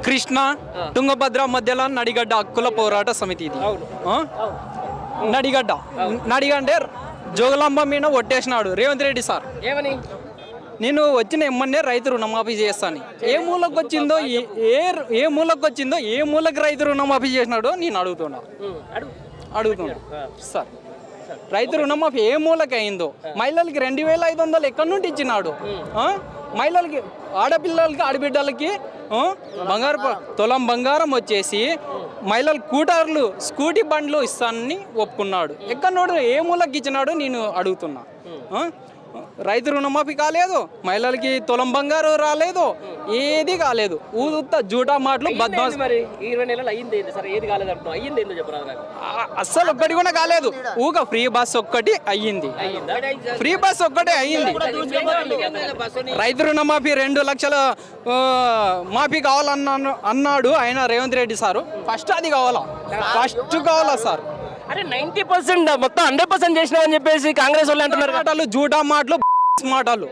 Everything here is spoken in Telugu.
కృష్ణ తుంగభద్ర మధ్యలో నడిగడ్డ హక్కుల పోరాట సమితి ఇది. నడిగడ్డ నడిగంటే జోగులాంబ మీద ఒట్టేసినాడు రేవంత్ రెడ్డి సార్. ఏమని? నేను వచ్చిన ఎమ్మన్నే రైతు రుణమాఫీ చేస్తాను. ఏ మూలకు వచ్చిందో ఏ మూలకు వచ్చిందో ఏ మూలకు రైతు రుణమాఫీ చేసినాడో నేను అడుగుతున్నా సార్. రైతు రుణమాఫీ ఏ మూలకి అయిందో, మహిళలకి 2500 ఎక్కడి నుండి ఇచ్చినాడు? మహిళలకి, ఆడపిల్లలకి, ఆడబిడ్డలకి తులం బంగారం వచ్చేసి మహిళలు కూటర్లు, స్కూటీ బండ్లు ఇస్తానని ఒప్పుకున్నాడు. ఎక్కడోడు ఏ మూలకి ఇచ్చినాడు నేను అడుగుతున్నా. రైతు రుణమాఫీ కాలేదు, మహిళలకి తులం బంగారు రాలేదు, ఏది కాలేదు. ఊత జూటా మాటలు బద్మాస్. మరి 20 నెలలు అయ్యింది సరే, ఏది కాలేదు అంటున్నావు, అయ్యింది ఏందో చెప్పరా? అస్సలు ఒక్కటి కూడా కాలేదు. ఊక ఫ్రీ బస్ ఒక్కటి అయ్యింది, ఫ్రీ బస్ ఒక్కటే అయ్యింది. రైతు రుణమాఫీ 2 లక్షల మాఫీ అన్నాడు ఆయన రేవంత్ రెడ్డి సారు. ఫస్ట్ అది కావాలా సార్. అరే 90% మొత్తం 100% చేసినామని చెప్పేసి కాంగ్రెస్ వాళ్ళు అంటున్నారు. మాటలు జూటా మాటలు మాటలు